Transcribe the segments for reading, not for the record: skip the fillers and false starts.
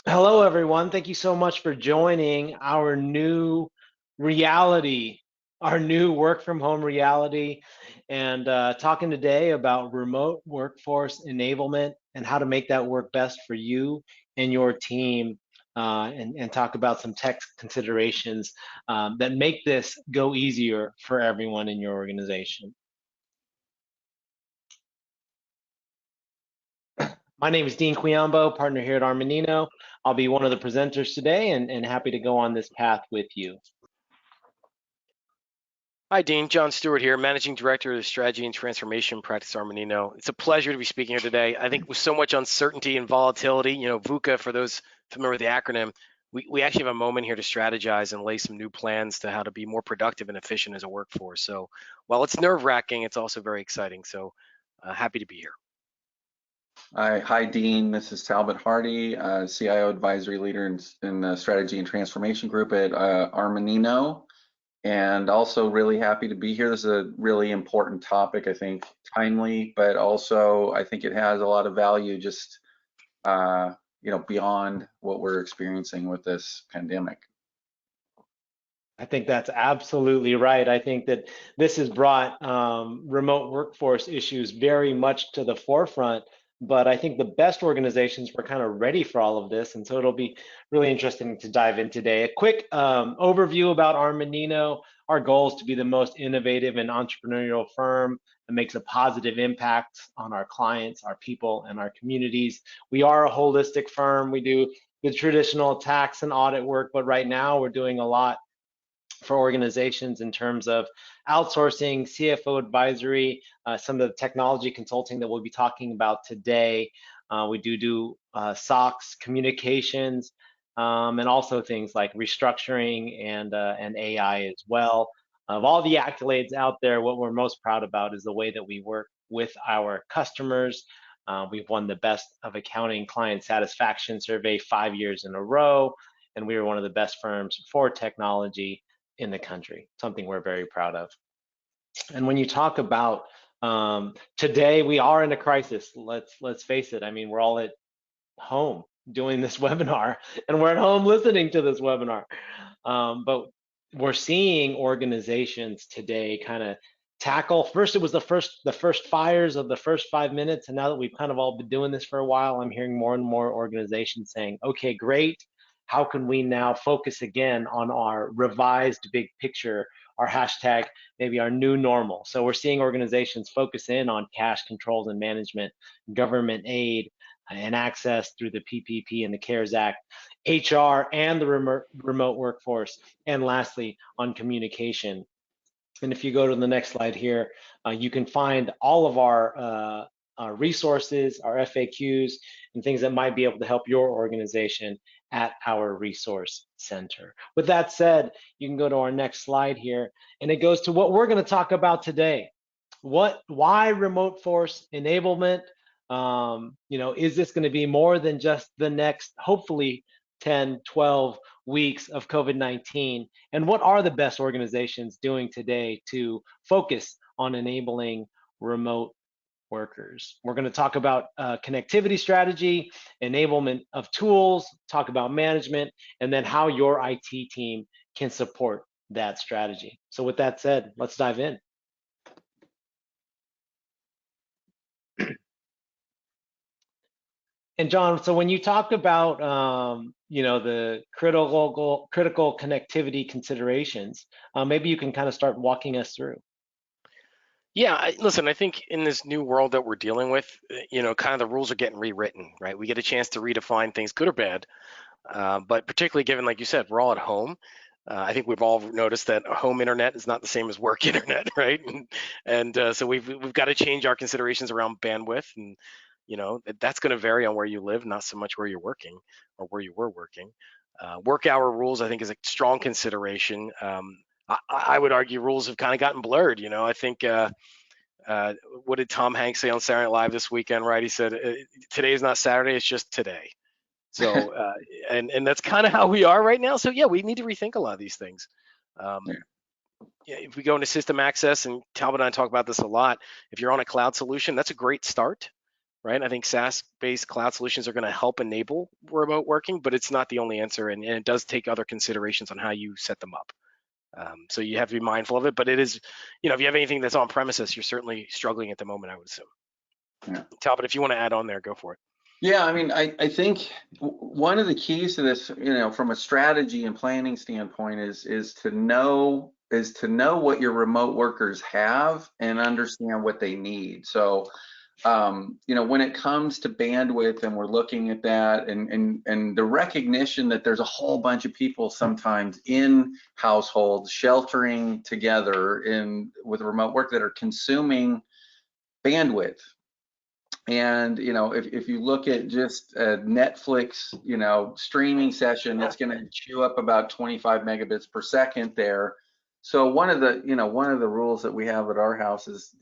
Hello, everyone. Thank you so much for joining our new reality, our new work from home reality, and talking today about remote workforce enablement and how to make that work best for you and your team, and talk about some tech considerations that make this go easier for everyone in your organization. My name is Dean Quiambo, partner here at Mannino. I'll be one of the presenters today and happy to go on this path with you. Hi, Dean. John Stewart here, Managing Director of the Strategy and Transformation Practice at Mannino. It's a pleasure to be speaking here today. I think with so much uncertainty and volatility, VUCA, for those familiar with the acronym, we actually have a moment here to strategize and lay some new plans to how to be more productive and efficient as a workforce. So while it's nerve-wracking, it's also very exciting. So happy to be here. Hi, Dean. This is Talbot Hardy, CIO Advisory Leader in the Strategy and Transformation Group at Mannino, and also really happy to be here. This is a really important topic, I think, timely, but also I think it has a lot of value just beyond what we're experiencing with this pandemic. I think that's absolutely right. I think that this has brought remote workforce issues very much to the forefront, but I think the best organizations were kind of ready for all of this, and so it'll be really interesting to dive in today. A quick overview about Armanino. Our goal is to be the most innovative and entrepreneurial firm that makes a positive impact on our clients, our people, and our communities. We are a holistic firm. We do the traditional tax and audit work, but right now we're doing a lot for organizations in terms of outsourcing, CFO advisory, some of the technology consulting that we'll be talking about today. We do SOX communications, and also things like restructuring and AI as well. Of all the accolades out there, what we're most proud about is the way that we work with our customers. We've won the Best of Accounting Client Satisfaction Survey 5 years in a row, and we are one of the best firms for technology in the country, something we're very proud of. And when you talk about today, we are in a crisis. Let's face it. I mean, we're all at home doing this webinar, and we're at home listening to this webinar. But we're seeing organizations today kind of tackle. First, it was the first fires of the first 5 minutes, and now that we've kind of all been doing this for a while, I'm hearing more and more organizations saying, "Okay, great. How can we now focus again on our revised big picture, our hashtag, maybe our new normal?" So we're seeing organizations focus in on cash controls and management, government aid, and access through the PPP and the CARES Act, HR and the remote workforce, and lastly, on communication. And if you go to the next slide here, you can find all of our resources, our FAQs, and things that might be able to help your organization at our resource center. With that said, you can go to our next slide here, and it goes to what we're going to talk about today. Why remote force enablement? Is this going to be more than just the next, hopefully, 10, 12 weeks of COVID-19? And what are the best organizations doing today to focus on enabling remote workers? We're going to talk about connectivity strategy, enablement of tools, talk about management, and then how your IT team can support that strategy. So with that said, let's dive in. And John, so when you talk about the critical connectivity considerations, maybe you can kind of start walking us through. Yeah, listen, I think in this new world that we're dealing with, kind of the rules are getting rewritten, right? We get a chance to redefine things, good or bad. But particularly given, like you said, we're all at home. I think we've all noticed that home internet is not the same as work internet, right? And so we've got to change our considerations around bandwidth, and that's going to vary on where you live, not so much where you're working or where you were working. Work hour rules, I think, is a strong consideration. I would argue rules have kind of gotten blurred. I think what did Tom Hanks say on Saturday Night Live this weekend, right? He said, "Today is not Saturday; it's just today." So, and that's kind of how we are right now. So yeah, we need to rethink a lot of these things. If we go into system access, and Talbot and I talk about this a lot, if you're on a cloud solution, that's a great start. right? I think SaaS-based cloud solutions are going to help enable remote working, but it's not the only answer, and it does take other considerations on how you set them up. So you have to be mindful of it, but it is, if you have anything that's on premises, you're certainly struggling at the moment, I would assume. Yeah. Talbot, if you want to add on there, go for it. Yeah, I mean, I think one of the keys to this, from a strategy and planning standpoint, is to know what your remote workers have and understand what they need. So, when it comes to bandwidth, and we're looking at that, and the recognition that there's a whole bunch of people sometimes in households sheltering together with remote work that are consuming bandwidth. And if you look at just a Netflix streaming session, it's going to chew up about 25 megabits per second there. So one of the rules that we have at our house is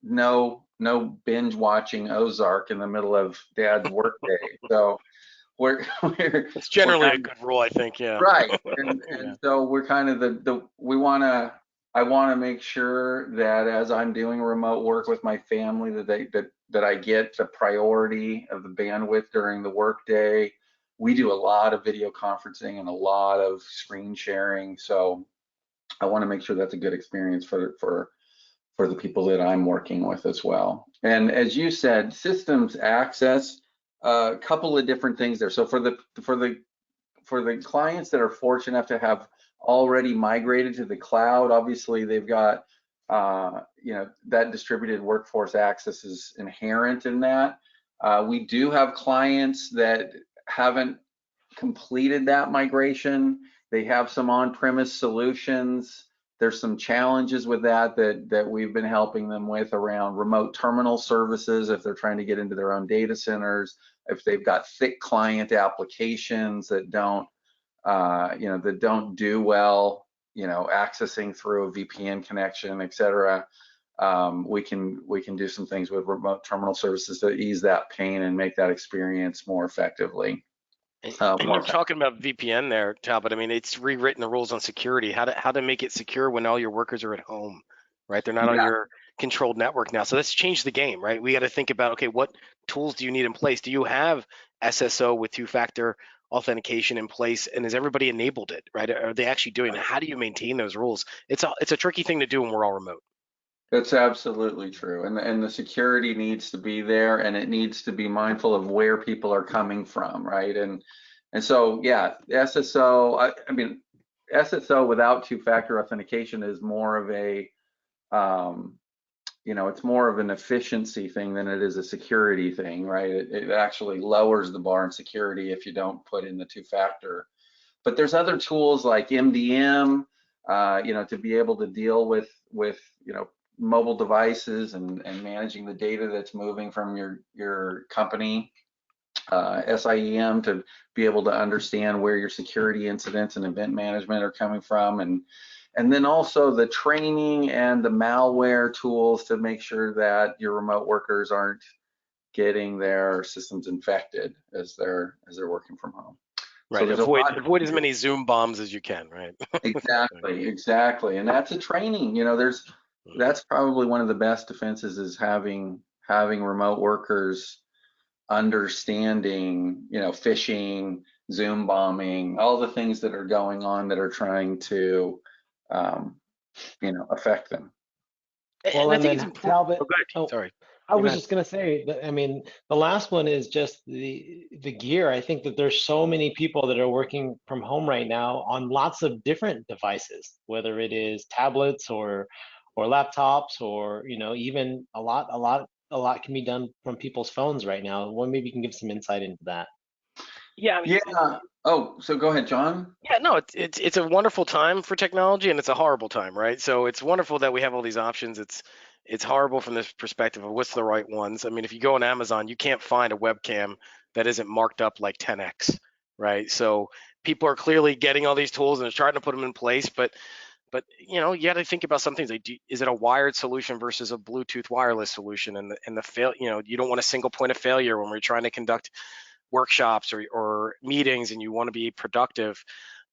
no binge watching Ozark in the middle of Dad's workday. So we're It's generally kind a good rule, I think. Yeah. right, and Yeah. so we're kind of I want to make sure that as I'm doing remote work with my family, that I get the priority of the bandwidth during the workday. We do a lot of video conferencing and a lot of screen sharing, so I want to make sure that's a good experience for the people that I'm working with as well. And as you said, systems access, a couple of different things there. So for the clients that are fortunate enough to have already migrated to the cloud, obviously they've got that distributed workforce access is inherent in that. We do have clients that haven't completed that migration. They have some on-premise solutions. There's some challenges with that we've been helping them with around remote terminal services if they're trying to get into their own data centers, if they've got thick client applications that don't do well, accessing through a VPN connection, et cetera. We can do some things with remote terminal services to ease that pain and make that experience more effectively. And you're talking about VPN there, Talbot. I mean, it's rewritten the rules on security, how to make it secure when all your workers are at home, right? They're not on your controlled network now. So that's changed the game, right? We got to think about, okay, what tools do you need in place? Do you have SSO with two-factor authentication in place, and has everybody enabled it, right? Are they actually doing it? How do you maintain those rules? It's a tricky thing to do when we're all remote. That's absolutely true, and the security needs to be there, and it needs to be mindful of where people are coming from, right? And so SSO. I mean, SSO without two-factor authentication is more of a it's more of an efficiency thing than it is a security thing, right? It actually lowers the bar in security if you don't put in the two-factor. But there's other tools like MDM, to be able to deal with mobile devices and managing the data that's moving from your company. SIEM to be able to understand where your security incidents and event management are coming from, and then also the training and the malware tools to make sure that your remote workers aren't getting their systems infected as they're working from home. Right. So avoid as many Zoom bombs as you can, right? Exactly. And that's a training. That's probably one of the best defenses is having remote workers understanding, phishing, Zoom bombing, all the things that are going on that are trying to, affect them. Well, and then Talbot, Oh, go ahead. Sorry. I was just going to say that, I mean, the last one is just the gear. I think that there's so many people that are working from home right now on lots of different devices, whether it is tablets or laptops or, even a lot can be done from people's phones right now. Well, maybe you can give some insight into that. Yeah. Oh, so go ahead, John. Yeah, no, it's a wonderful time for technology, and it's a horrible time, right? So it's wonderful that we have all these options. It's horrible from this perspective of what's the right ones. I mean, if you go on Amazon, you can't find a webcam that isn't marked up like 10x, right? So people are clearly getting all these tools and they're trying to put them in place, but you got to think about some things like, is it a wired solution versus a Bluetooth wireless solution? And the fail, you don't want a single point of failure when we're trying to conduct workshops or meetings and you want to be productive.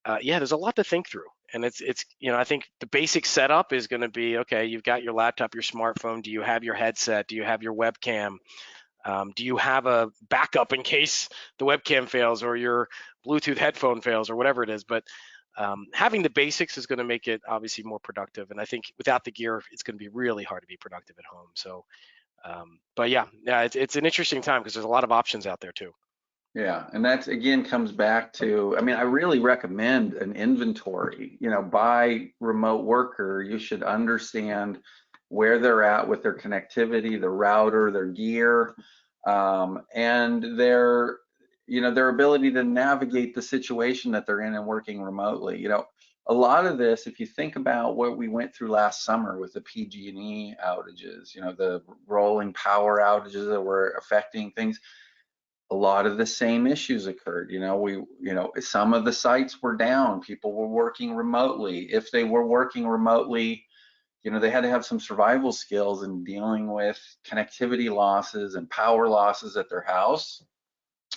There's a lot to think through. And it's I think the basic setup is going to be, okay, you've got your laptop, your smartphone. Do you have your headset? Do you have your webcam? Do you have a backup in case the webcam fails or your Bluetooth headphone fails or whatever it is? But having the basics is going to make it obviously more productive. And I think without the gear, it's going to be really hard to be productive at home. So, but yeah, it's an interesting time because there's a lot of options out there too. Yeah, and that again comes back to, I mean, I really recommend an inventory. You know, by remote worker, you should understand where they're at with their connectivity, their router, their gear, and their, you know, their ability to navigate the situation that they're in and working remotely. You know, a lot of this, if you think about what we went through last summer with the PG&E outages, you know, the rolling power outages that were affecting things, a lot of the same issues occurred. You know, some of the sites were down, people were working remotely. If they were working remotely, you know, they had to have some survival skills in dealing with connectivity losses and power losses at their house,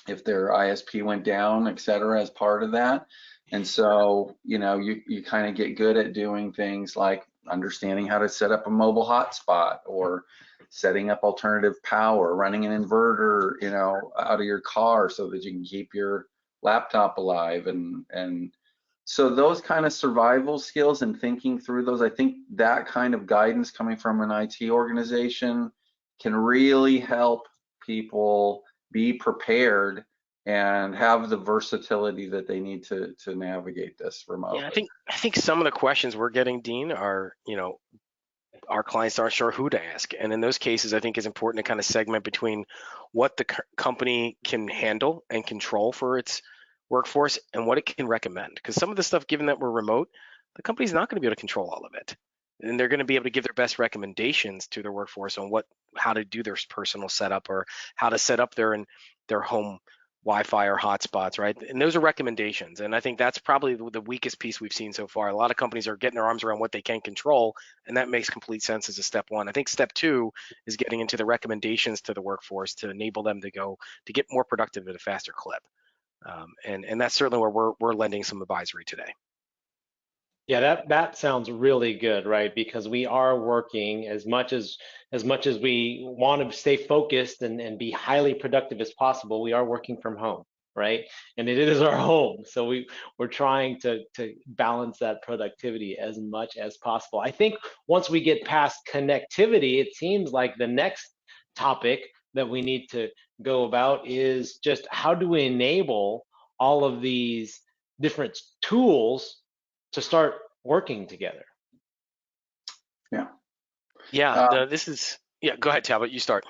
if their ISP went down, et cetera, as part of that. And so, you know, you kind of get good at doing things like understanding how to set up a mobile hotspot or setting up alternative power, running an inverter, you know, out of your car so that you can keep your laptop alive. And so those kind of survival skills and thinking through those, I think that kind of guidance coming from an IT organization can really help people be prepared and have the versatility that they need to navigate this Yeah, remotely. I think some of the questions we're getting, Dean, are, you know, our clients aren't sure who to ask. And in those cases, I think it's important to kind of segment between what the company can handle and control for its workforce and what it can recommend. Because some of the stuff, given that we're remote, the company's not going to be able to control all of it. And they're going to be able to give their best recommendations to their workforce on how to do their personal setup or how to set up their home Wi-Fi or hotspots, right? And those are recommendations. And I think that's probably the weakest piece we've seen so far. A lot of companies are getting their arms around what they can control, and that makes complete sense as a step one. I think step two is getting into the recommendations to the workforce to enable them to get more productive at a faster clip. And that's certainly where we're lending some advisory today. Yeah, that sounds really good, right? Because we are working as much as we want to stay focused and be highly productive as possible, we are working from home, right? And it is our home. So we're trying to balance that productivity as much as possible. I think once we get past connectivity, it seems like the next topic that we need to go about is just how do we enable all of these different tools to start working together. Yeah. Yeah, Um, yeah, go ahead, Talbot, you start.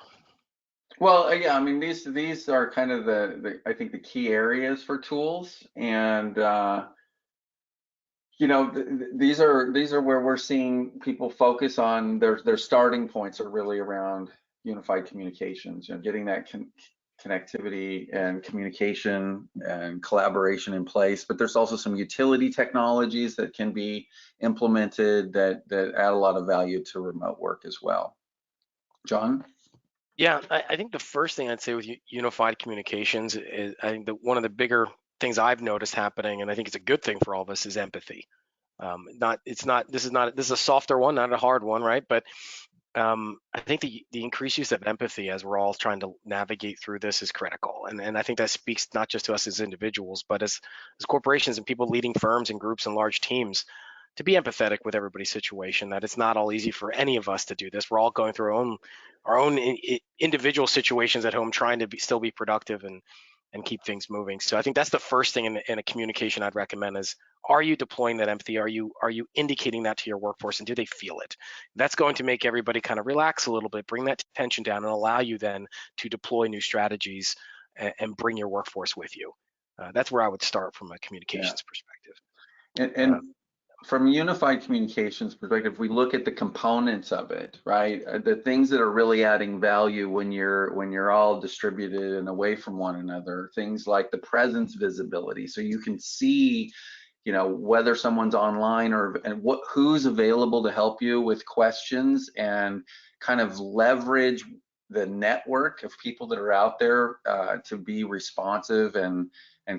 well, yeah, I mean, these are kind of the I think the key areas for tools, and you know, these are where we're seeing people focus on their starting points are really around unified communications, you know, getting that connectivity and communication and collaboration in place. But there's also some utility technologies that can be implemented that add a lot of value to remote work as well. John? Yeah, I think the first thing I'd say with unified communications is I think that one of the bigger things I've noticed happening, and I think it's a good thing for all of us, is empathy. This is a softer one, not a hard one, right? But I think the increased use of empathy as we're all trying to navigate through this is critical. And I think that speaks not just to us as individuals, but as corporations and people leading firms and groups and large teams to be empathetic with everybody's situation, that it's not all easy for any of us to do this. We're all going through our own individual situations at home, trying to still be productive and keep things moving. So I think that's the first thing in a communication I'd recommend is, are you deploying that empathy? Are you indicating that to your workforce, and do they feel it? That's going to make everybody kind of relax a little bit, bring that tension down, and allow you then to deploy new strategies and bring your workforce with you. That's where I would start from a Yeah. communications perspective. And from a unified communications perspective, we look at the components of it, right? The things that are really adding value when you're all distributed and away from one another, things like the presence visibility, so you can see, you know, whether someone's online and who's available to help you with questions, and kind of leverage the network of people that are out there to be responsive and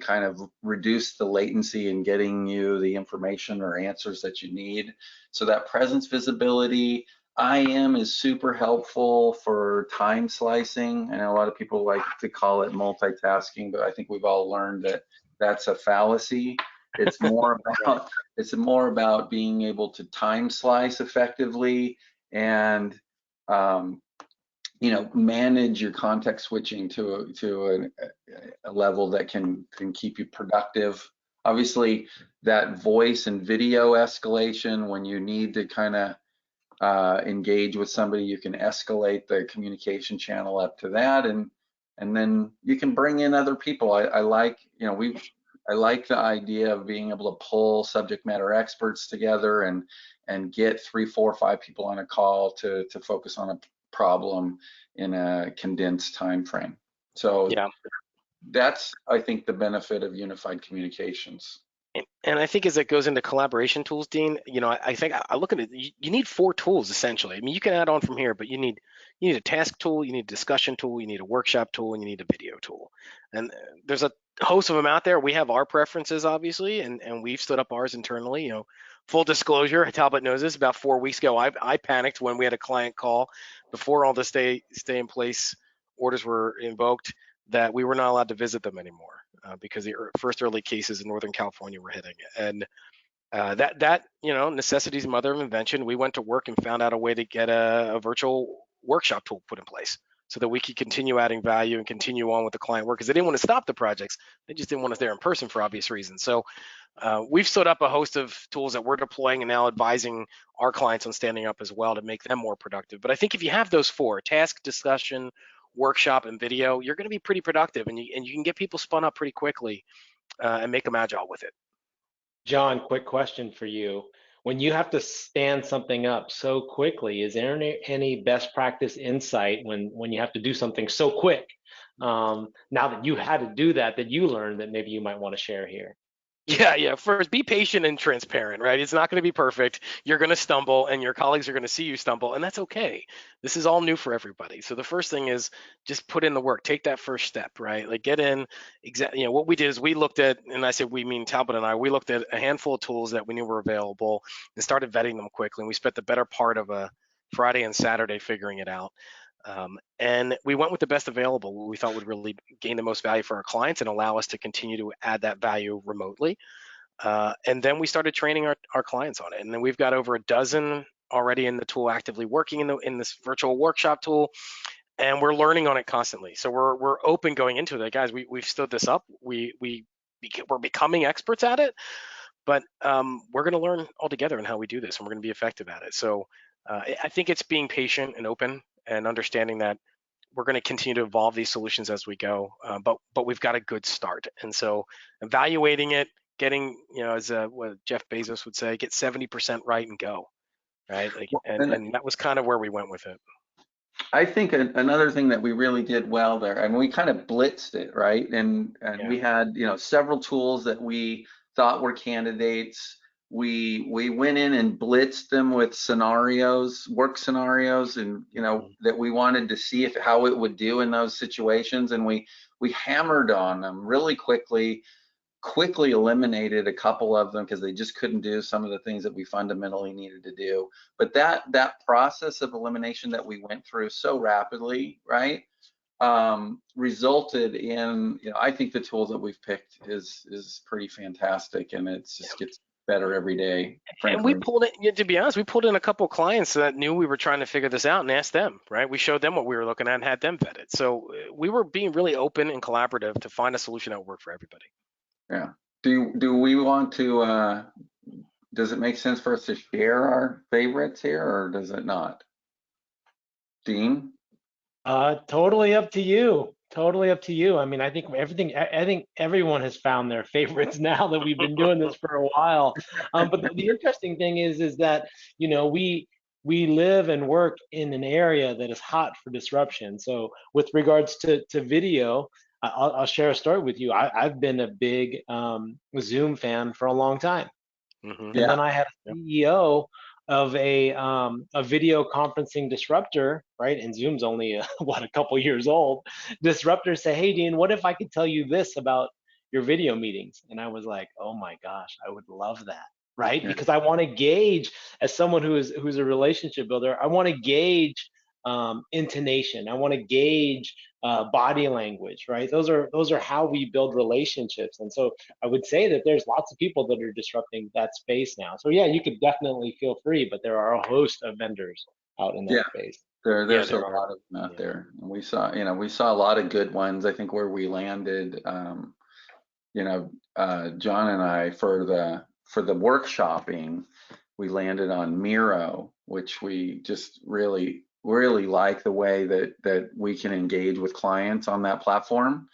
kind of reduce the latency in getting you the information or answers that you need. So that presence visibility, IM is super helpful for time slicing. I know a lot of people like to call it multitasking, but I think we've all learned that that's a fallacy. It's more Right. about being able to time slice effectively and manage your context switching to a level that can keep you productive. Obviously, that voice and video escalation when you need to kind of engage with somebody, you can escalate the communication channel up to that, and then you can bring in other people. I like, I like the idea of being able to pull subject matter experts together and get 3, 4, 5 people on a call to focus on a problem in a condensed time frame. So Yeah. that's, I think, the benefit of unified communications. And I think as it goes into collaboration tools, Dean, I think I look at it, you need 4 tools essentially. I mean, you can add on from here, but you need a task tool, you need a discussion tool, you need a workshop tool, and you need a video tool. And there's a host of them out there. We have our preferences, obviously, and we've stood up ours internally. Full disclosure, Talbot knows this. About 4 weeks ago, I panicked when we had a client call before all the stay in place orders were invoked that we were not allowed to visit them anymore because the first early cases in Northern California were hitting. And that necessity is the mother of invention. We went to work and found out a way to get a virtual workshop tool put in place so that we could continue adding value and continue on with the client work because they didn't want to stop the projects. They just didn't want us there in person for obvious reasons. So we've stood up a host of tools that we're deploying and now advising our clients on standing up as well to make them more productive. But I think if you have those 4, task, discussion, workshop, and video, you're going to be pretty productive, and you can get people spun up pretty quickly and make them agile with it. John, quick question for you. When you have to stand something up so quickly, is there any best practice insight when you have to do something so quick? Now that you had to do that you learned that maybe you might want to share here. Yeah. First, be patient and transparent, right? It's not going to be perfect. You're going to stumble, and your colleagues are going to see you stumble, and that's okay. This is all new for everybody. So the first thing is just put in the work. Take that first step, right? Like get in. Exactly. What we did is we looked at, and I said we mean Talbot and I. We looked at a handful of tools that we knew were available and started vetting them quickly. And we spent the better part of a Friday and Saturday figuring it out. And we went with the best available. We thought would really gain the most value for our clients and allow us to continue to add that value remotely. And then we started training our clients on it. And then we've got over a dozen already in the tool actively working in this virtual workshop tool. And we're learning on it constantly. So we're open going into it. Like, guys, we've stood this up. We're becoming experts at it, but we're going to learn all together in how we do this, and we're going to be effective at it. So I think it's being patient and open and understanding that we're going to continue to evolve these solutions as we go, but we've got a good start. And so evaluating it, getting, as what Jeff Bezos would say, get 70% right and go, right? Like, and that was kind of where we went with it. I think another thing that we really did well there, and we kind of blitzed it, right? And Yeah. we had, several tools that we thought were candidates. We went in and blitzed them with scenarios, work scenarios, and that we wanted to see how it would do in those situations, and we hammered on them really quickly eliminated a couple of them because they just couldn't do some of the things that we fundamentally needed to do. But that process of elimination that we went through so rapidly, right, resulted in, I think the tools that we've picked is pretty fantastic, and it just gets better every day, frankly. And we pulled it, to be honest, we pulled in a couple clients that knew we were trying to figure this out and asked them, right? We showed them what we were looking at and had them vet it. So we were being really open and collaborative to find a solution that would work for everybody. Yeah. Do we want to, does it make sense for us to share our favorites here, or does it not? Dean? Totally up to you. Totally up to you. I mean, I think everyone has found their favorites now that we've been doing this for a while. But the interesting thing is that, we live and work in an area that is hot for disruption. So with regards to video, I'll share a story with you. I've been a big Zoom fan for a long time. Mm-hmm. And then I had a CEO of a video conferencing disruptor, right? And Zoom's only a couple years old. Disruptor say, "Hey, Dean, what if I could tell you this about your video meetings?" And I was like, "Oh my gosh, I would love that." right? Yeah. Because I want to gauge, as someone who's a relationship builder, I want to gauge intonation. I want to gauge body language, right? Those are how we build relationships. And so I would say that there's lots of people that are disrupting that space now. So yeah, you could definitely feel free, but there are a host of vendors out in that Yeah. space. Yeah, There's a there are. lot of them out Yeah. there. And we saw a lot of good ones. I think where we landed, John and I for the workshopping, we landed on Miro, which we just really like the way that we can engage with clients on that platform,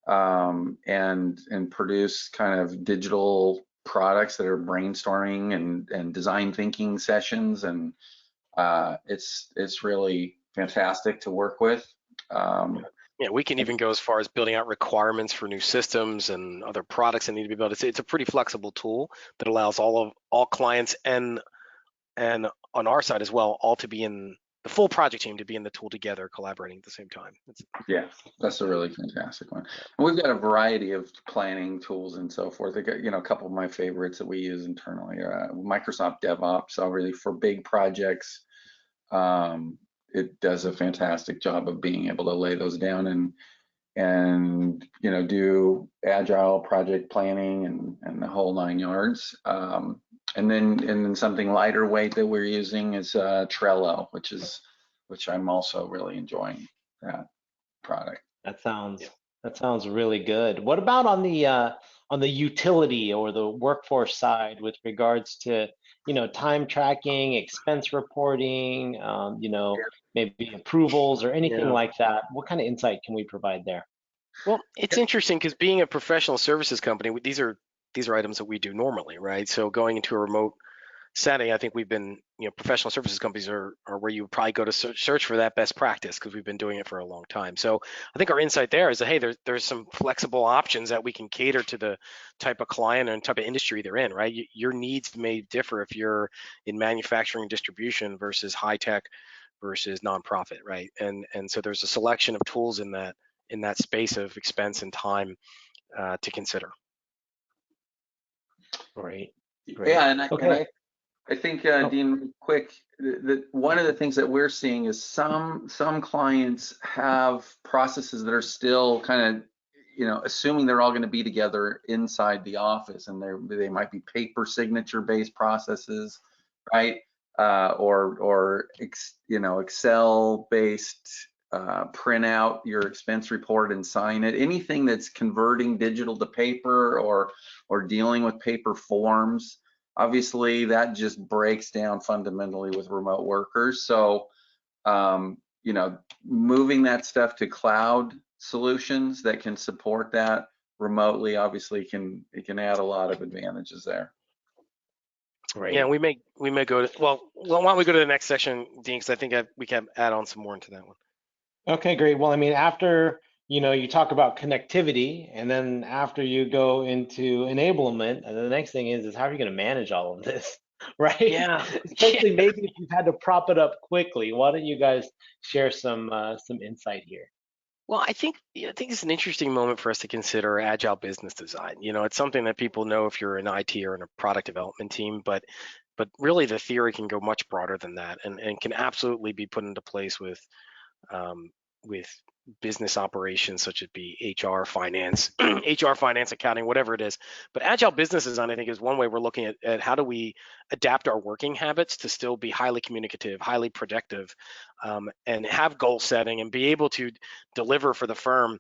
and produce kind of digital products that are brainstorming and design thinking sessions, and it's really fantastic to work with. Yeah, we can even go as far as building out requirements for new systems and other products that need to be built. It's a pretty flexible tool that allows all clients and on our side as well, all to be in the full project team to be in the tool together, collaborating at the same time. Yeah, that's a really fantastic one. And we've got a variety of planning tools and so forth. I got, a couple of my favorites that we use internally. Microsoft DevOps, really for big projects. It does a fantastic job of being able to lay those down and do agile project planning and the whole 9 yards. And then something lighter weight that we're using is Trello, which I'm also really enjoying that product. That sounds Yeah. that sounds really good. What about on the utility or the workforce side with regards to, time tracking, expense reporting, maybe approvals or anything Yeah. like that? What kind of insight can we provide there? Well, it's interesting because being a professional services company, these are items that we do normally, right? So going into a remote setting, I think we've been, professional services companies are where you would probably go to search for that best practice because we've been doing it for a long time. So I think our insight there is that, hey, there's some flexible options that we can cater to the type of client and type of industry they're in, right? Your needs may differ if you're in manufacturing and distribution versus high tech versus nonprofit, right? And so there's a selection of tools in that space of expense and time to consider. Great, great. Yeah, and Okay. I think, Oh, Dean, quick, one of the things that we're seeing is some clients have processes that are still kind of, assuming they're all going to be together inside the office, and they might be paper signature based processes, right? Or Excel based, print out your expense report and sign it. Anything that's converting digital to paper or dealing with paper forms. Obviously, that just breaks down fundamentally with remote workers. So, moving that stuff to cloud solutions that can support that remotely, obviously, it can add a lot of advantages there. Yeah, great. we may go to why don't we go to the next section, Dean? Because I think we can add on some more into that one. Okay, great. Well, I mean, after, you talk about connectivity, and then after you go into enablement, and the next thing is how are you going to manage all of this, right? Yeah, yeah. Especially maybe if you've had to prop it up quickly. Why don't you guys share some insight here? Well, I think it's an interesting moment for us to consider agile business design. It's something that people know if you're in IT or in a product development team, but really the theory can go much broader than that, and can absolutely be put into place um, with business operations such as be HR, finance, HR, finance, accounting, whatever it is. But agile business design, I think, is one way we're looking at how do we adapt our working habits to still be highly communicative, highly productive, and have goal setting and be able to deliver for the firm.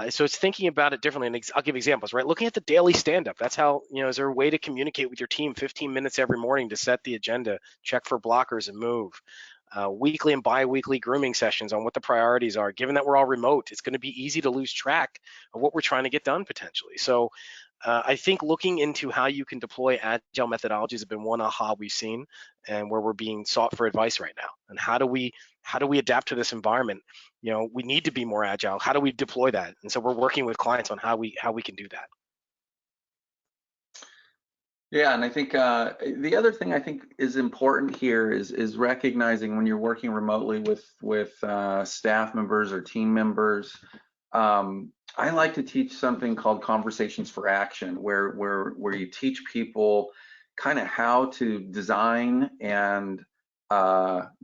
So it's thinking about it differently. And I'll give examples, right? Looking at the daily stand-up. That's how, is there a way to communicate with your team 15 minutes every morning to set the agenda, check for blockers and move? Weekly and bi-weekly grooming sessions on what the priorities are. Given that we're all remote, it's going to be easy to lose track of what we're trying to get done potentially. So I think looking into how you can deploy agile methodologies has been one aha we've seen, and where we're being sought for advice right now. And how do we adapt to this environment? We need to be more agile. How do we deploy that? And so we're working with clients on how we can do that. Yeah, and I think the other thing I think is important here is recognizing when you're working remotely with staff members or team members. I like to teach something called conversations for action, where you teach people, kind of how to design and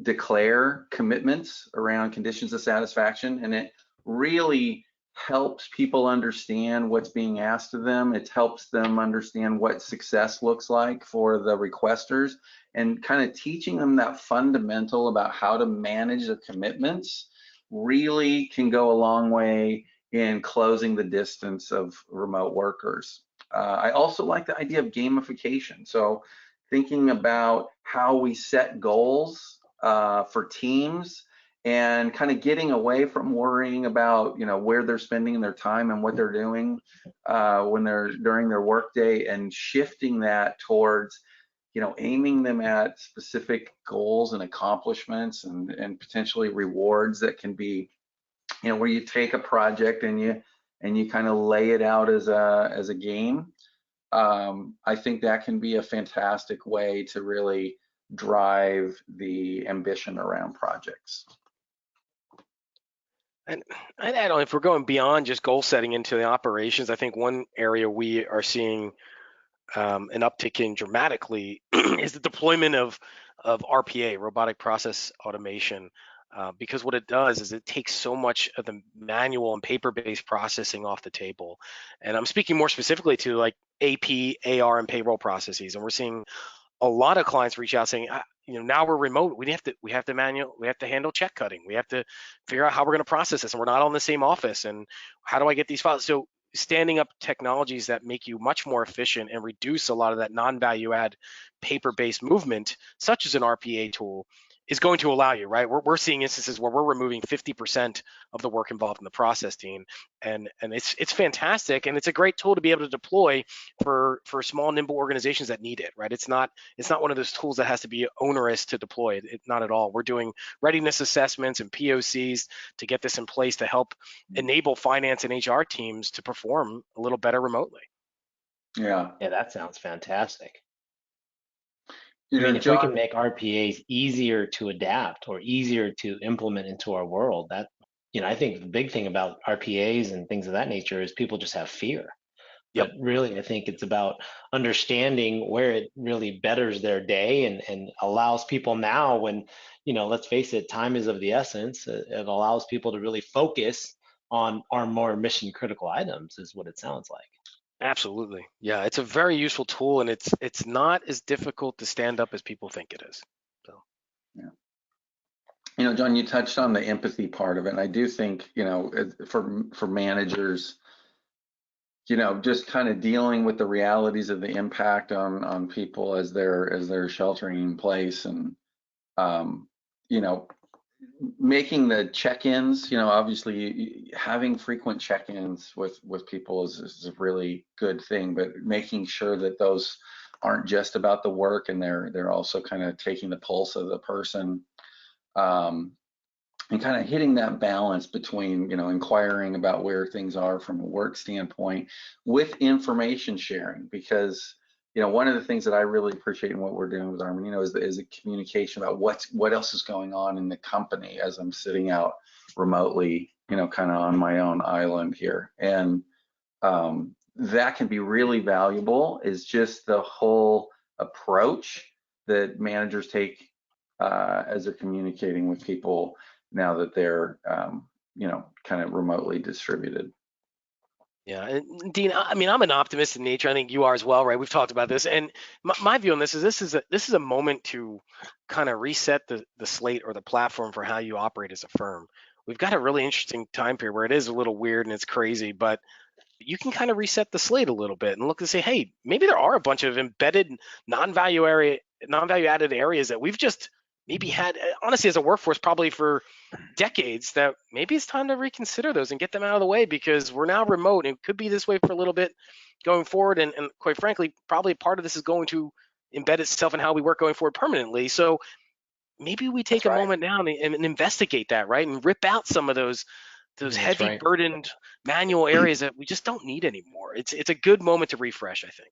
declare commitments around conditions of satisfaction, and it really helps people understand what's being asked of them. It helps them understand what success looks like for the requesters, and kind of teaching them that fundamental about how to manage their commitments really can go a long way in closing the distance of remote workers. I also like the idea of gamification. So thinking about how we set goals for teams, and kind of getting away from worrying about, you know, where they're spending their time and what they're doing when they're during their workday, and shifting that towards, you know, aiming them at specific goals and accomplishments, and potentially rewards that can be, you know, where you take a project and you kind of lay it out as a game. I think that can be a fantastic way to really drive the ambition around projects. And I'd add on, if we're going beyond just goal setting into the operations, I think one area we are seeing an uptick in dramatically is the deployment of RPA, robotic process automation, because what it does is it takes so much of the manual and paper-based processing off the table. And I'm speaking more specifically to like AP, AR, and payroll processes. And we're seeing a lot of clients reach out saying, you know, now we're remote. We have to handle check cutting. We have to figure out how we're going to process this, and we're not all in the same office. And how do I get these files? So standing up technologies that make you much more efficient and reduce a lot of that non-value add paper-based movement, such as an RPA tool, is going to allow you, right? We're seeing instances where we're removing 50% of the work involved in the process team, and it's fantastic, and it's a great tool to be able to deploy for small, nimble organizations that need it, right? It's not one of those tools that has to be onerous to deploy. Not at all. We're doing readiness assessments and POCs to get this in place to help enable finance and HR teams to perform a little better remotely. Yeah. Yeah, that sounds fantastic. You I know, mean, if we John, can make RPAs easier to adapt or easier to implement into our world, that, you know, I think the big thing about RPAs and things of that nature is people just have fear. Yep. But really, I think it's about understanding where it really betters their day, and allows people now, when, you know, let's face it, time is of the essence. It allows people to really focus on our more mission critical items, is what it sounds like. Absolutely. Yeah, it's a very useful tool, and it's not as difficult to stand up as people think it is. So, yeah. You know, John, you touched on the empathy part of it, and I do think, you know, for managers, you know, just kind of dealing with the realities of the impact on people as they're sheltering in place, and you know, making the check-ins, you know, obviously having frequent check-ins with people is a really good thing, but making sure that those aren't just about the work, and they're also kind of taking the pulse of the person, and kind of hitting that balance between, you know, inquiring about where things are from a work standpoint with information sharing. Because, you know, one of the things that I really appreciate in what we're doing with Mannino is the communication about what else is going on in the company as I'm sitting out remotely, you know, kind of on my own island here. And that can be really valuable, is just the whole approach that managers take as they're communicating with people now that they're, you know, kind of remotely distributed. yeah, and Dean, I mean, I'm an optimist in nature. I think you are as well, right? We've talked about this, and my view on this is this is a moment to kind of reset the slate or the platform for how you operate as a firm. We've got a really interesting time period where it is a little weird and it's crazy, but you can kind of reset the slate a little bit and look and say, hey, maybe there are a bunch of embedded non-value added areas that we've just maybe had, honestly, as a workforce, probably for decades, that maybe it's time to reconsider those and get them out of the way, because we're now remote and it could be this way for a little bit going forward. And quite frankly, probably part of this is going to embed itself in how we work going forward permanently. So maybe we take That's a right. moment now and investigate that, right? And rip out some of those That's heavy right. burdened manual areas that we just don't need anymore. It's a good moment to refresh, I think.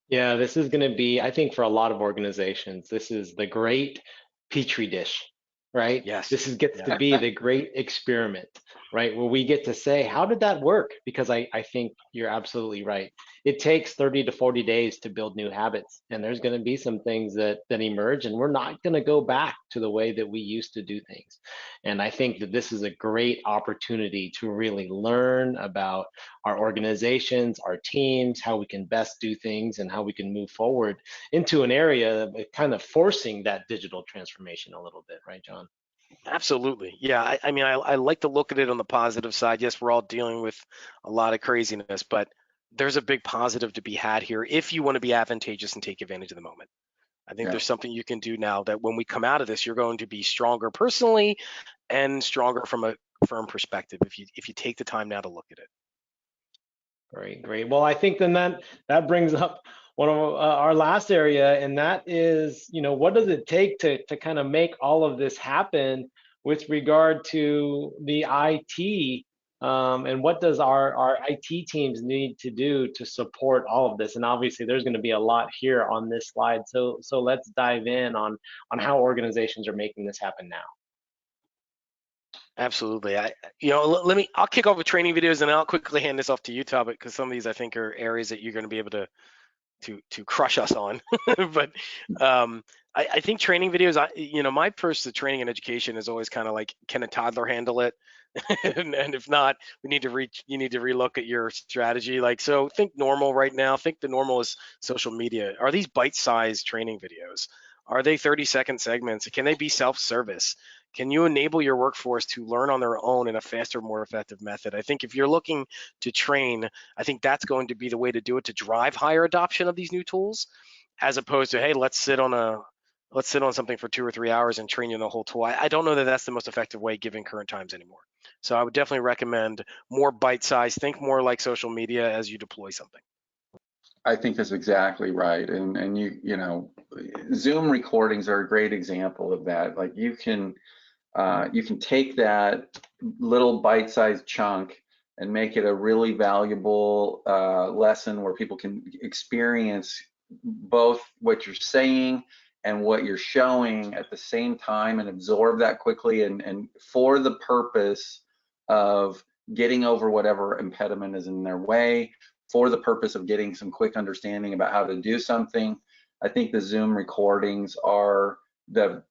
Yeah, this is going to be, I think, for a lot of organizations, this is the great petri dish, right? Yes. This is gets Yeah. to be the great experiment. right? Where we get to say, how did that work? Because I think you're absolutely right. It takes 30 to 40 days to build new habits, and there's going to be some things that emerge, and we're not going to go back to the way that we used to do things. And I think that this is a great opportunity to really learn about our organizations, our teams, how we can best do things, and how we can move forward into an area of kind of forcing that digital transformation a little bit, right, John? Absolutely. Yeah. I mean, I like to look at it on the positive side. Yes, we're all dealing with a lot of craziness, but there's a big positive to be had here if you want to be advantageous and take advantage of the moment. I think Yeah. there's something you can do now that when we come out of this, you're going to be stronger personally and stronger from a firm perspective if you take the time now to look at it. Great, great. Well, I think then that brings up one of our last area, and that is, what does it take to kind of make all of this happen with regard to the IT, and what does our IT teams need to do to support all of this? And obviously, there's going to be a lot here on this slide, so let's dive in on how organizations are making this happen now. Absolutely. I'll kick off with training videos and I'll quickly hand this off to you, Talbot, because some of these I think are areas that you're going to be able to crush us on. But I think training videos, my approach to training and education is always kind of like, can a toddler handle it? and if not, you need to relook at your strategy. Like, so think normal right now. Think the normal is social media. Are these bite-sized training videos? Are they 30-second segments? Can they be self-service? Can you enable your workforce to learn on their own in a faster, more effective method? I think if you're looking to train, I think that's going to be the way to do it, to drive higher adoption of these new tools, as opposed to, hey, let's sit on something for 2 or 3 hours and train you on the whole tool. I don't know that that's the most effective way given current times anymore. So I would definitely recommend more bite-sized. Think more like social media as you deploy something. I think that's exactly right. And Zoom recordings are a great example of that. Like you can take that little bite-sized chunk and make it a really valuable lesson where people can experience both what you're saying and what you're showing at the same time and absorb that quickly, and for the purpose of getting over whatever impediment is in their way, for the purpose of getting some quick understanding about how to do something. I think the Zoom recordings are the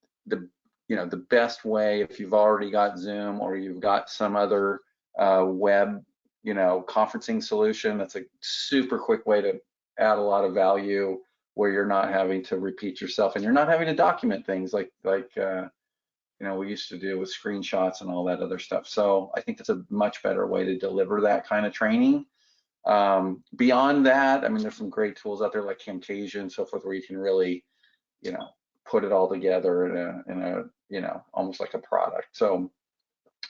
best way if you've already got Zoom or you've got some other web conferencing solution. That's a super quick way to add a lot of value where you're not having to repeat yourself and you're not having to document things like we used to do with screenshots and all that other stuff. So I think that's a much better way to deliver that kind of training. Beyond that, I mean, there's some great tools out there like Camtasia and so forth where you can really put it all together in a almost like a product. So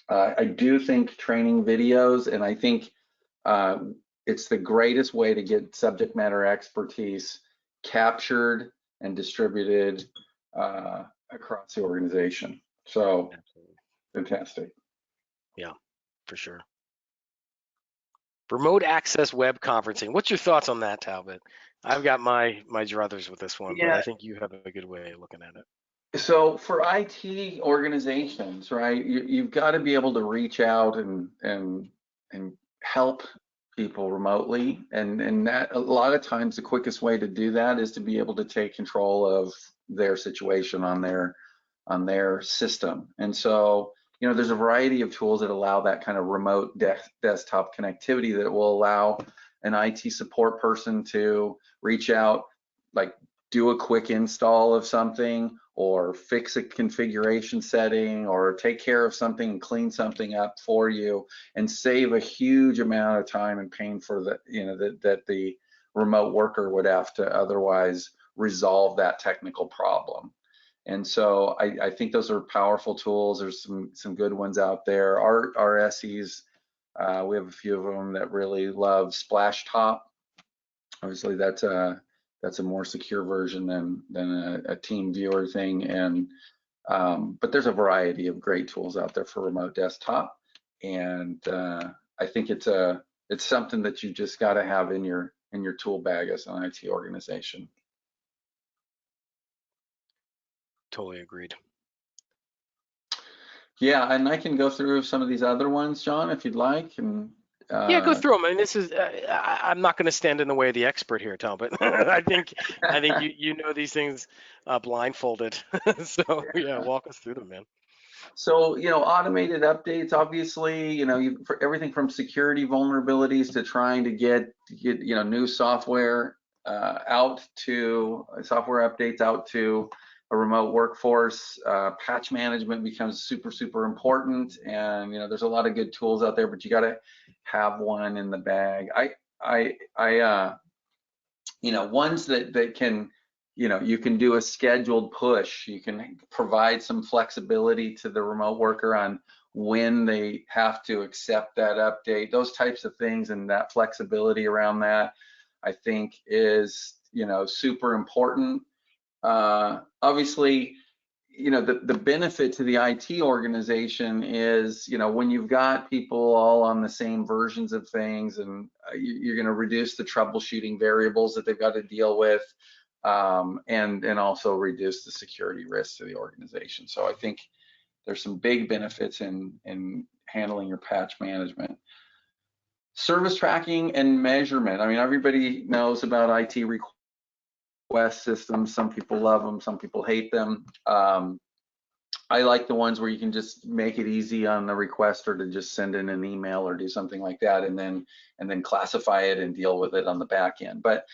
I do think training videos, and I think it's the greatest way to get subject matter expertise captured and distributed across the organization. So Absolutely. fantastic. Yeah, for sure. Remote access web conferencing. What's your thoughts on that, Talbot? I've got my druthers with this one, but I think you have a good way of looking at it. So for IT organizations, right, you've got to be able to reach out and help people remotely, and that a lot of times the quickest way to do that is to be able to take control of their situation on their system. And so there's a variety of tools that allow that kind of remote desktop connectivity that will allow an IT support person to reach out, like do a quick install of something or fix a configuration setting or take care of something and clean something up for you and save a huge amount of time and pain for that the remote worker would have to otherwise resolve that technical problem. And so I think those are powerful tools. There's some good ones out there. Our SEs, we have a few of them that really love Splashtop. Obviously, that's a more secure version than a team viewer thing. And but there's a variety of great tools out there for remote desktop. And I think it's something that you just got to have in your tool bag as an IT organization. Totally agreed. Yeah, and I can go through some of these other ones, John, if you'd like. And Yeah, go uh, through them. I mean, this is I'm not going to stand in the way of the expert here, Tom, but I think you know these things blindfolded. So yeah, walk us through them, man. so, automated updates, obviously, for everything from security vulnerabilities to trying to get new software out to software updates out to a remote workforce. Patch management becomes super, super important. And, there's a lot of good tools out there, but you got to have one in the bag. Ones that can, you can do a scheduled push. You can provide some flexibility to the remote worker on when they have to accept that update, those types of things, and that flexibility around that, I think is, super important. Obviously, the benefit to the IT organization is, when you've got people all on the same versions of things, and you're going to reduce the troubleshooting variables that they've got to deal with, and also reduce the security risks to the organization. So I think there's some big benefits in handling your patch management. Service tracking and measurement. I mean, everybody knows about IT request systems. Some people love them, some people hate them. I like the ones where you can just make it easy on the requester to just send in an email or do something like that, and then classify it and deal with it on the back end. But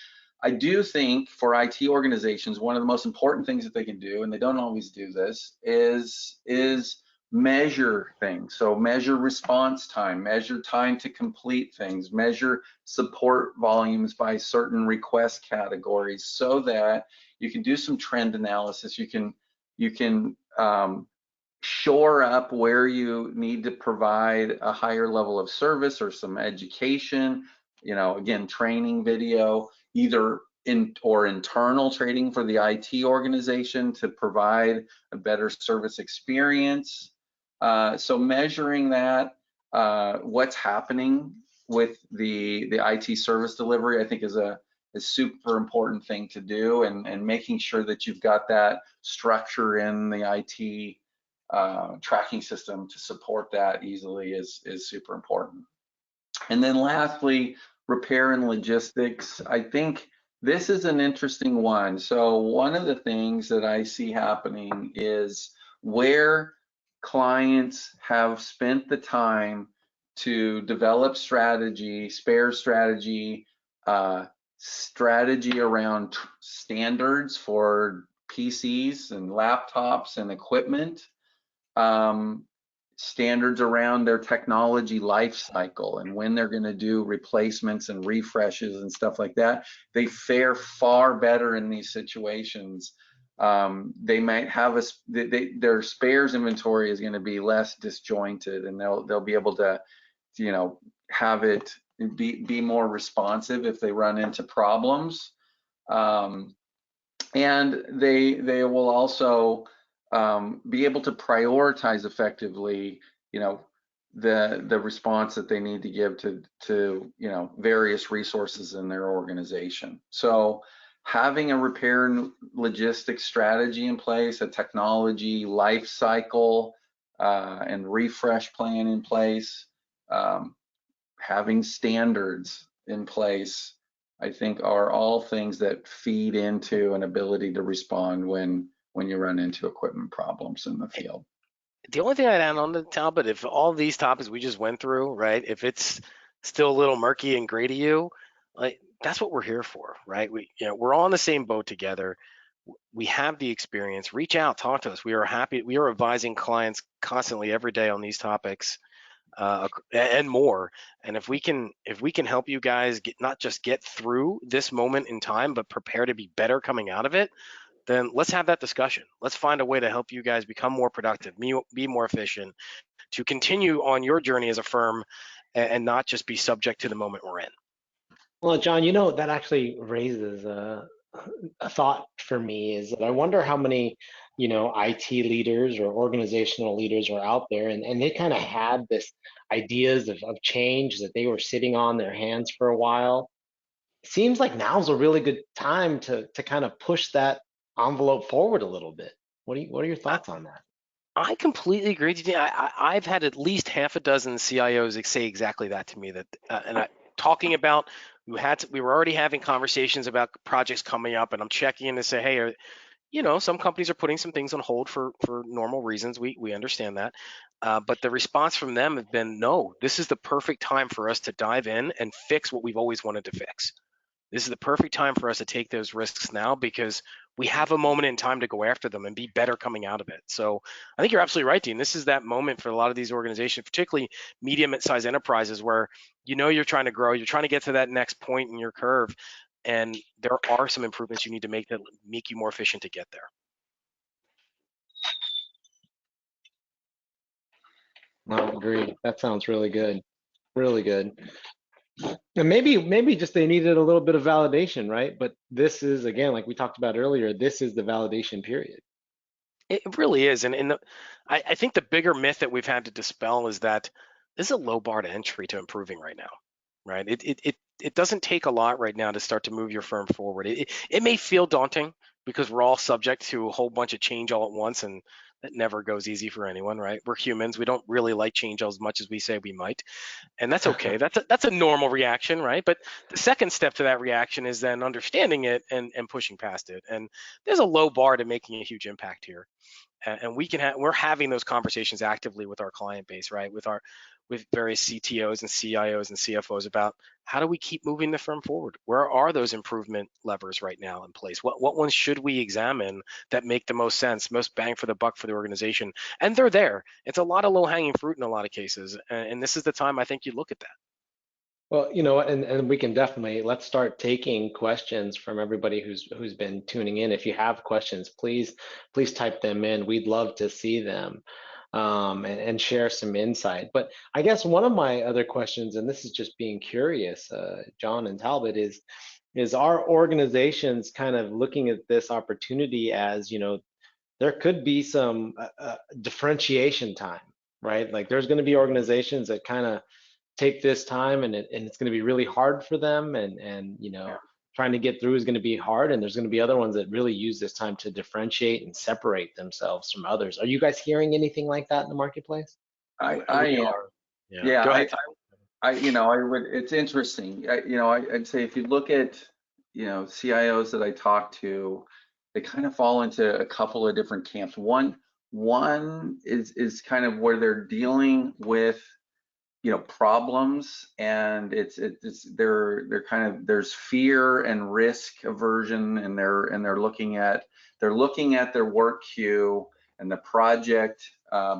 I do think for IT organizations, one of the most important things that they can do, and they don't always do this, is measure things. So measure response time, measure time to complete things, measure support volumes by certain request categories, so that you can do some trend analysis. You can shore up where you need to provide a higher level of service or some education, again, training video, either internal training for the IT organization to provide a better service experience. So measuring that, what's happening with the IT service delivery, I think is a super important thing to do, and making sure that you've got that structure in the IT tracking system to support that easily is super important. And then lastly, repair and logistics. I think this is an interesting one. So one of the things that I see happening is where clients have spent the time to develop strategy, spare strategy, strategy around standards for PCs and laptops and equipment, um, standards around their technology life cycle and when they're going to do replacements and refreshes and stuff like that. They fare far better in these situations. They might have their spares inventory is going to be less disjointed, and they'll be able to, have it be more responsive if they run into problems. And they will also be able to prioritize effectively, the response that they need to give to various resources in their organization. So having a repair and logistics strategy in place, a technology life cycle and refresh plan in place, having standards in place, I think are all things that feed into an ability to respond when you run into equipment problems in the field. The only thing I'd add on to Talbot, if all these topics we just went through, right, if it's still a little murky and gray to you, like that's what we're here for, right? We're all in the same boat together. We have the experience. Reach out, talk to us. We are happy. We are advising clients constantly every day on these topics and more. And if we can help you guys not just get through this moment in time, but prepare to be better coming out of it, then let's have that discussion. Let's find a way to help you guys become more productive, be more efficient, to continue on your journey as a firm and not just be subject to the moment we're in. Well, John, that actually raises a thought for me, is that I wonder how many, IT leaders or organizational leaders are out there, and they kind of had this ideas of change that they were sitting on their hands for a while. It seems like now's a really good time to kind of push that envelope forward a little bit. What are your thoughts on that? I completely agree with you. I've had at least half a dozen CIOs say exactly that to me. That talking about we were already having conversations about projects coming up, and I'm checking in to say, hey, some companies are putting some things on hold for normal reasons. We understand that, but the response from them has been, no, this is the perfect time for us to dive in and fix what we've always wanted to fix. This is the perfect time for us to take those risks now because we have a moment in time to go after them and be better coming out of it. So I think you're absolutely right, Dean. This is that moment for a lot of these organizations, particularly medium-sized enterprises, where you're trying to grow, you're trying to get to that next point in your curve, and there are some improvements you need to make that make you more efficient to get there. I agree. That sounds really good. Really good. And maybe just they needed a little bit of validation, right? But this is again, like we talked about earlier, this is the validation period. It really is, and I think the bigger myth that we've had to dispel is that this is a low bar to entry to improving right now, right? It doesn't take a lot right now to start to move your firm forward. It may feel daunting because we're all subject to a whole bunch of change all at once, and that never goes easy for anyone, right? We're humans. We don't really like change as much as we say we might, and that's okay. That's a normal reaction, right? But the second step to that reaction is then understanding it and pushing past it. And there's a low bar to making a huge impact here, and we're having those conversations actively with our client base, right? With various CTOs and CIOs and CFOs about how do we keep moving the firm forward? Where are those improvement levers right now in place? What ones should we examine that make the most sense, most bang for the buck for the organization? And they're there. It's a lot of low hanging fruit in a lot of cases, and this is the time I think you look at that. Well, and we can definitely let's start taking questions from everybody who's been tuning in. If you have questions, please type them in. We'd love to see them, and share some insight. But I guess one of my other questions, and this is just being curious, John and Talbot, is our organizations kind of looking at this opportunity as, there could be some differentiation time, right? Like there's going to be organizations that kind of take this time and it's going to be really hard for them and trying to get through is going to be hard, and there's going to be other ones that really use this time to differentiate and separate themselves from others. Are you guys hearing anything like that in the marketplace? I We am. are. Yeah. Yeah, Go ahead. I would, it's interesting. I'd say if you look at, CIOs that I talk to, they kind of fall into a couple of different camps. One is kind of where they're dealing with, problems, and they're kind of, there's fear and risk aversion, and they're looking at their work queue and the project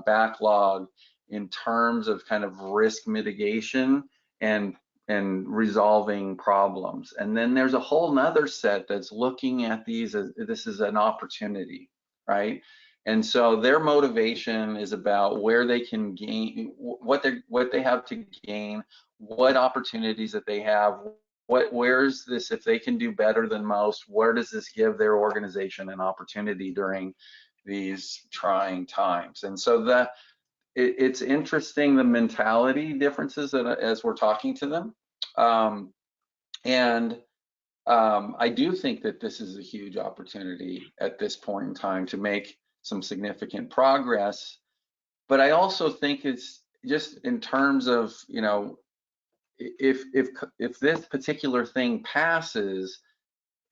backlog in terms of kind of risk mitigation and resolving problems. And then there's a whole nother set that's looking at these as this is an opportunity, right? And so their motivation is about where they can gain, what they have to gain, what opportunities that they have, where's this, if they can do better than most, where does this give their organization an opportunity during these trying times? And so it's interesting, the mentality differences that as we're talking to them. I do think that this is a huge opportunity at this point in time to make some significant progress. But I also think it's just in terms of, if this particular thing passes,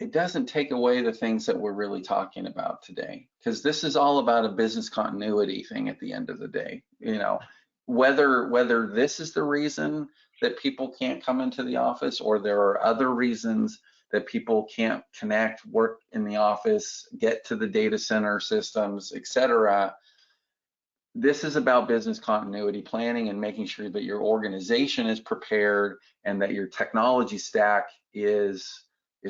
it doesn't take away the things that we're really talking about today, because this is all about a business continuity thing at the end of the day. Whether this is the reason that people can't come into the office, or there are other reasons that people can't connect, work in the office, get to the data center systems, etc. This is about business continuity planning and making sure that your organization is prepared and that your technology stack is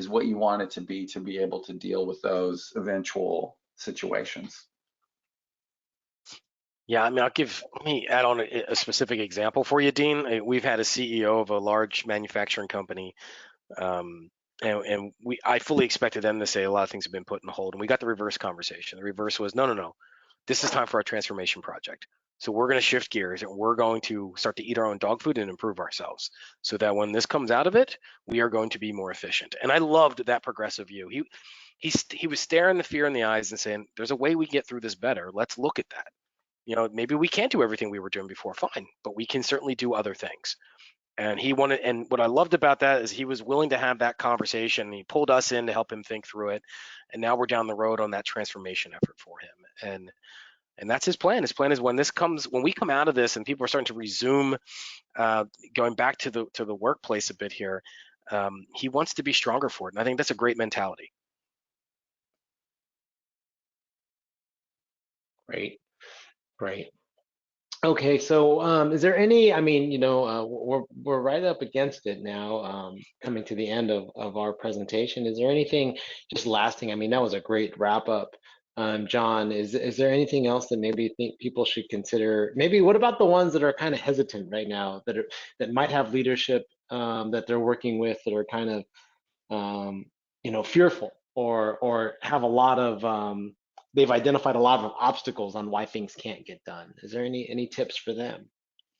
what you want it to be able to deal with those eventual situations. Yeah, I mean, let me add on a specific example for you, Dean. We've had a CEO of a large manufacturing company, and I fully expected them to say a lot of things have been put on hold, and we got the reverse conversation. The reverse was, no, this is time for our transformation project. So we're going to shift gears and we're going to start to eat our own dog food and improve ourselves so that when this comes out of it, we are going to be more efficient. And I loved that progressive view. He was staring the fear in the eyes and saying, there's a way we get through this better. Let's look at that. maybe we can't do everything we were doing before, fine, but we can certainly do other things. And he wanted, and what I loved about that is he was willing to have that conversation. He pulled us in to help him think through it, and now we're down the road on that transformation effort for him. And that's his plan. His plan is when we come out of this and people are starting to resume going back to the workplace a bit here, he wants to be stronger for it. And I think that's a great mentality. Great. Okay, so is there any, I mean, we're right up against it now, coming to the end of our presentation. Is there anything just lasting? I mean, that was a great wrap up. John, is there anything else that maybe you think people should consider? Maybe what about the ones that are kind of hesitant right now, that might have leadership that they're working with, that are kind of fearful, or have a lot of they've identified a lot of obstacles on why things can't get done. Is there any tips for them?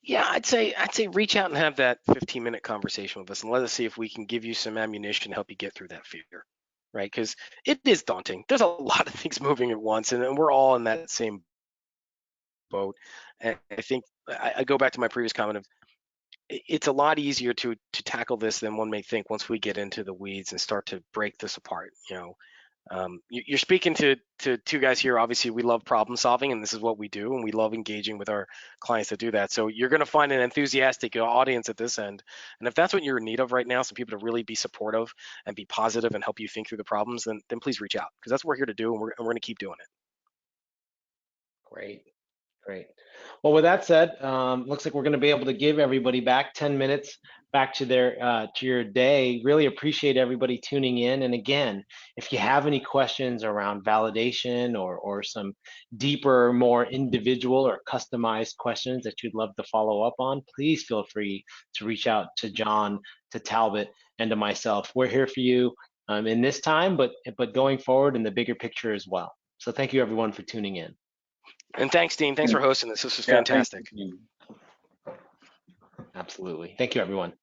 Yeah, I'd say reach out and have that 15-minute conversation with us, and let us see if we can give you some ammunition to help you get through that fear, right? Because it is daunting. There's a lot of things moving at once, and we're all in that same boat. And I think I go back to my previous comment of it's a lot easier to tackle this than one may think once we get into the weeds and start to break this apart. You're speaking to two guys here. Obviously, we love problem solving, and this is what we do, and we love engaging with our clients to do that. So you're going to find an enthusiastic audience at this end, and if that's what you're in need of right now, some people to really be supportive and be positive and help you think through the problems, then please reach out, because that's what we're here to do, and we're going to keep doing it. Great. Well, with that said, looks like we're going to be able to give everybody back 10 minutes back to your day. Really appreciate everybody tuning in. And again, if you have any questions around validation or some deeper, more individual or customized questions that you'd love to follow up on, please feel free to reach out to John, to Talbot, and to myself. We're here for you in this time, but going forward in the bigger picture as well. So thank you everyone for tuning in. And thanks, Dean. Thanks for hosting this. This was Yeah, fantastic. thank you. Absolutely. Thank you, everyone.